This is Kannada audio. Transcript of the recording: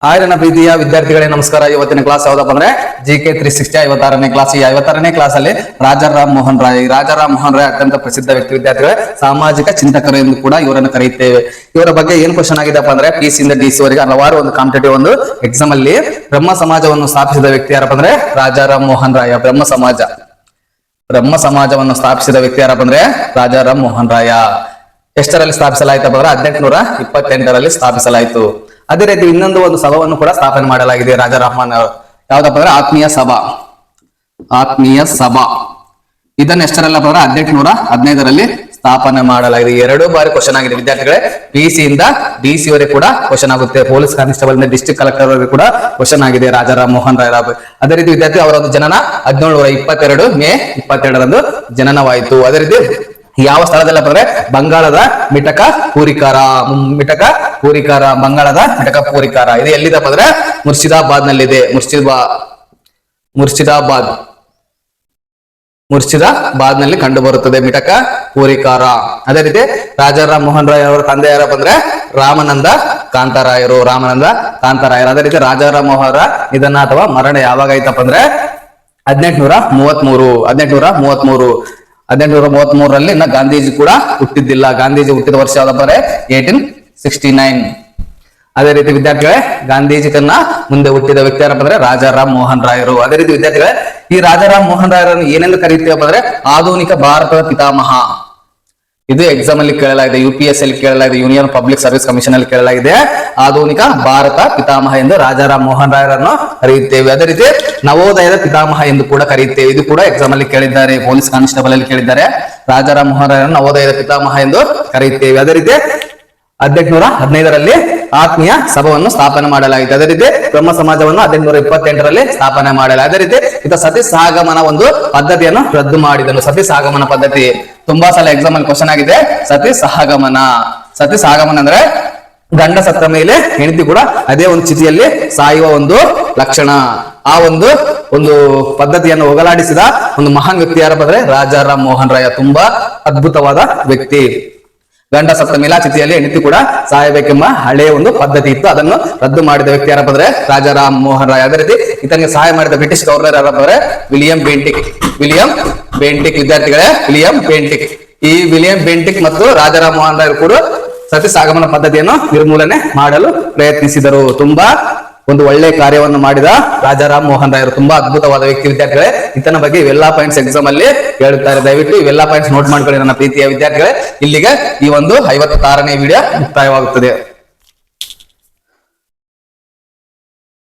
ಹಾಯ್ ನನ್ನ ಪ್ರೀತಿಯ ವಿದ್ಯಾರ್ಥಿಗಳೇ ನಮಸ್ಕಾರ. ಇವತ್ತಿನ ಕ್ಲಾಸ್ ಯಾವ್ದಪ್ಪ ಅಂದ್ರೆ GK 360 56ನೇ ಕ್ಲಾಸ್. ಈ 56ನೇ ಕ್ಲಾಸ್ ಅಲ್ಲಿ ರಾಜಾರಾಮ್ ಮೋಹನ್ ರಾಯ್. ರಾಜಾರಾಮ್ ಮೋಹನ್ ರಾಯ್ ಅತ್ಯಂತ ಪ್ರಸಿದ್ಧ ವ್ಯಕ್ತಿ, ವಿದ್ಯಾರ್ಥಿಗಳೇ ಸಾಮಾಜಿಕ ಚಿಂತಕರು ಎಂದು ಕೂಡ ಇವರನ್ನು ಕರೆಯುತ್ತೇವೆ. ಇವರ ಬಗ್ಗೆ ಏನ್ ಕ್ವಶನ್ ಆಗಿದೆಪ್ಪ ಅಂದ್ರೆ PC ಇಂದ DC ವರೆಗೆ ಹಲವಾರು ಒಂದು ಕಾಂಪಿಟೇಟಿವ್ ಒಂದು ಎಕ್ಸಾಮ್ ಅಲ್ಲಿ ಬ್ರಹ್ಮ ಸಮಾಜವನ್ನು ಸ್ಥಾಪಿಸಿದ ವ್ಯಕ್ತಿ ಯಾರಪ್ಪ ಅಂದ್ರೆ ರಾಜಾರಾಮ್ ಮೋಹನ್ ರಾಯ್. ಬ್ರಹ್ಮ ಸಮಾಜವನ್ನು ಸ್ಥಾಪಿಸಿದ ವ್ಯಕ್ತಿ ಯಾರಪ್ಪ ಅಂದ್ರೆ ರಾಜಾರಾಮ್ ಮೋಹನ್ ರಾಯ. ಎಷ್ಟರಲ್ಲಿ ಸ್ಥಾಪಿಸಲಾಯ್ತಪ್ಪ ಅಂದ್ರೆ 1828ರಲ್ಲಿ ಸ್ಥಾಪಿಸಲಾಯಿತು. ಅದೇ ರೀತಿ ಇನ್ನೊಂದು ಒಂದು ಸಭಾವನ್ನು ಕೂಡ ಸ್ಥಾಪನೆ ಮಾಡಲಾಗಿದೆ ರಾಜಾರಾಮನ್. ಯಾವ್ದಪ್ಪ ಅಂದ್ರೆ ಆತ್ಮೀಯ ಸಭಾ. ಇದನ್ನ ಎಷ್ಟರಲ್ಲಪ್ಪ ಅಂದ್ರೆ 1815ರಲ್ಲಿ ಸ್ಥಾಪನೆ ಮಾಡಲಾಗಿದೆ. 2 ಬಾರಿ ಕ್ವಶನ್ ಆಗಿದೆ ವಿದ್ಯಾರ್ಥಿಗಳೇ. PC ಇಂದ DC ವರೆಗೆ ಕೂಡ ಕ್ವಶನ್ ಆಗುತ್ತೆ. ಪೊಲೀಸ್ ಕಾನ್ಸ್ಟೇಬಲ್ ಇಂದ ಡಿಸ್ಟ್ರಿಕ್ಟ್ ಕಲೆಕ್ಟರ್ ವರೆಗೆ ಕೂಡ ಕ್ವಶನ್ ಆಗಿದೆ ರಾಜಾರಾಮ್ ಮೋಹನ್ ರಾಯ್. ಅದೇ ರೀತಿ ವಿದ್ಯಾರ್ಥಿ ಅವರ ಒಂದು ಜನನ 1722 ಮೇ 22ರಂದು ಜನನವಾಯಿತು. ಅದೇ ರೀತಿ ಯಾವ ಸ್ಥಳದಲ್ಲಪ್ಪ ಅಂದ್ರೆ ಬಂಗಾಳದ ಮಿಟಕ ಪೂರಿಕಾರ. ಬಂಗಾಳದ ಮಿಟಕ ಪೂರಿಕಾರ ಇದು ಎಲ್ಲಿದಪ್ಪ ಅಂದ್ರೆ ಮುರ್ಷಿದಾಬಾದ್ ನಲ್ಲಿದೆ. ಮುರ್ಷಿದಾಬಾದ್ ನಲ್ಲಿ ಕಂಡು ಬರುತ್ತದೆ ಮಿಟಕ ಪೂರಿಕಾರ. ಅದೇ ರೀತಿ ರಾಜಾರಾಮ್ ಮೋಹನ್ ರಾಯ್ ಅವರ ತಂದೆ ಯಾರಪ್ಪ ಅಂದ್ರೆ ರಾಮನಂದ ಕಾಂತರಾಯರು. ಅದೇ ರೀತಿ ರಾಜಾರಾಮ್ ಮೋಹನ್ ರಾಯ್ ನಿಧನ ಅಥವಾ ಮರಣ ಯಾವಾಗ ಆಯ್ತಪ್ಪ ಅಂದ್ರೆ 1833ರಲ್ಲಿ. ಇನ್ನ ಗಾಂಧೀಜಿ ಕೂಡ ಹುಟ್ಟಿದ್ದಿಲ್ಲ. ಗಾಂಧೀಜಿ ಹುಟ್ಟಿದ ವರ್ಷ ಯಾವ್ದಪ್ಪ ಅಂದ್ರೆ 1869. ಅದೇ ರೀತಿ ವಿದ್ಯಾರ್ಥಿಗಳೇ ಗಾಂಧೀಜಿಗನ್ನ ಮುಂದೆ ಹುಟ್ಟಿದ ವ್ಯಕ್ತಿ ಯಾರಪ್ಪ ಅಂದ್ರೆ ರಾಜಾರಾಮ್ ಮೋಹನ್ ರಾಯರು. ಅದೇ ರೀತಿ ವಿದ್ಯಾರ್ಥಿಗಳೇ ಈ ರಾಜಾರಾಮ್ ಮೋಹನ್ ರಾಯರನ್ನು ಏನೆಂದು ಕರೀತೀವಪ್ಪ ಅಂದ್ರೆ ಆಧುನಿಕ ಭಾರತದ ಪಿತಾಮಹ. ಇದು ಎಕ್ಸಾಮ್ ಅಲ್ಲಿ ಕೇಳಲಾಗಿದೆ, UPSC ಅಲ್ಲಿ ಕೇಳಲಾಗಿದೆ, ಯೂನಿಯನ್ ಪಬ್ಲಿಕ್ ಸರ್ವಿಸ್ ಕಮಿಷನ್ ಅಲ್ಲಿ ಕೇಳಲಾಗಿದೆ. ಆಧುನಿಕ ಭಾರತ ಪಿತಾಮಹ ಎಂದು ರಾಜಾರಾಮ್ ಮೋಹನ್ ರಾಯರನ್ನು ಕರೆಯುತ್ತೇವೆ. ಅದೇ ರೀತಿ ನವೋದಯದ ಪಿತಾಮಹ ಎಂದು ಕೂಡ ಕರೆಯುತ್ತೇವೆ. ಇದು ಕೂಡ ಎಕ್ಸಾಮ್ ಅಲ್ಲಿ ಕೇಳಿದ್ದಾರೆ, ಪೊಲೀಸ್ ಕಾನ್ಸ್ಟೇಬಲ್ ಅಲ್ಲಿ ಕೇಳಿದ್ದಾರೆ. ರಾಜಾರಾಮ್ ಮೋಹನ್ ರಾಯರನ್ನು ನವೋದಯದ ಪಿತಾಮಹ ಎಂದು ಕರೆಯುತ್ತೇವೆ. ಅದೇ ರೀತಿ 1815ರಲ್ಲಿ ಆತ್ಮೀಯ ಸಭಾವನ್ನು ಸ್ಥಾಪನೆ ಮಾಡಲಾಗಿದೆ. ಅದೇ ರೀತಿ ಬ್ರಹ್ಮ ಸಮಾಜವನ್ನು 1828ರಲ್ಲಿ ಸ್ಥಾಪನೆ ಮಾಡಲಾಗಿದೆ. ಅದೇ ರೀತಿ ಈತ ಸತಿ ಸಹಗಮನ ಒಂದು ಪದ್ಧತಿಯನ್ನು ರದ್ದು ಮಾಡಿದನು. ಸತಿ ಸಹಗಮನ ಪದ್ಧತಿ ತುಂಬಾ ಸಲ ಎಕ್ಸಾಮ್ ಅಲ್ಲಿ ಕ್ವಶನ್ ಆಗಿದೆ. ಸತಿ ಸಹಗಮನ ಅಂದ್ರೆ ಗಂಡ ಸತ್ತ ಮೇಲೆ ಹೆಂಡತಿ ಕೂಡ ಅದೇ ಒಂದು ಸ್ಥಿತಿಯಲ್ಲಿ ಸಾಯುವ ಒಂದು ಲಕ್ಷಣ. ಆ ಒಂದು ಪದ್ಧತಿಯನ್ನು ಹೋಗಲಾಡಿಸಿದ ಒಂದು ಮಹಾನ್ ವ್ಯಕ್ತಿ ಯಾರಪ್ಪ ಅಂದ್ರೆ ರಾಜಾರಾಮ್ ಮೋಹನ್ ರಾಯ. ತುಂಬಾ ಅದ್ಭುತವಾದ ವ್ಯಕ್ತಿ. ಗಂಡ ಸತ್ತ ಮೇಲೆ ಆ ಸ್ಥಿತಿಯಲ್ಲಿ ಹೆಂಡತಿ ಕೂಡ ಸಾಯಬೇಕೆಂಬ ಹಳೆಯ ಒಂದು ಪದ್ಧತಿ ಇತ್ತು. ಅದನ್ನು ರದ್ದು ಮಾಡಿದ ವ್ಯಕ್ತಿ ಯಾರಪ್ಪ ಅಂದ್ರೆ ರಾಜಾರಾಮ್ ಮೋಹನ್ ರಾಯ್. ಅದೇ ರೀತಿ ಈತನಿಗೆ ಸಹಾಯ ಮಾಡಿದ ಬ್ರಿಟಿಷ್ ಗವರ್ನರ್ ಯಾರಪ್ಪ ಅಂದ್ರೆ ವಿಲಿಯಂ ಬೆಂಟಿಕ್. ವಿದ್ಯಾರ್ಥಿಗಳೇ ಈ ವಿಲಿಯಂ ಬೆಂಟಿಕ್ ಮತ್ತು ರಾಜಾರಾಮ್ ಮೋಹನ್ ರಾಯ್ ಕೂಡ ಸತಿ ಸಹಗಮನ ಪದ್ಧತಿಯನ್ನು ನಿರ್ಮೂಲನೆ ಮಾಡಲು ಪ್ರಯತ್ನಿಸಿದರು. ತುಂಬಾ ಒಂದು ಒಳ್ಳೆ ಕಾರ್ಯವನ್ನು ಮಾಡಿದ ರಾಜಾರಾಮ್ ಮೋಹನ್ ರಾಯರು. ತುಂಬಾ ಅದ್ಭುತವಾದ ವ್ಯಕ್ತಿ ವಿದ್ಯಾರ್ಥಿಗಳೇ. ಇತನ ಬಗ್ಗೆ ಇವೆಲ್ಲಾ ಪಾಯಿಂಟ್ಸ್ ಎಕ್ಸಾಮ್ ಅಲ್ಲಿ ಕೇಳುತ್ತಾರೆ. ದಯವಿಟ್ಟು ಇವೆಲ್ಲಾ ಪಾಯಿಂಟ್ಸ್ ನೋಟ್ ಮಾಡ್ಕೊಳ್ಳಿ ನನ್ನ ಪ್ರೀತಿಯ ವಿದ್ಯಾರ್ಥಿಗಳೇ. ಇಲ್ಲಿಗೆ ಈ ಒಂದು 56ನೇ ವಿಡಿಯೋ ಮುಕ್ತಾಯವಾಗುತ್ತದೆ.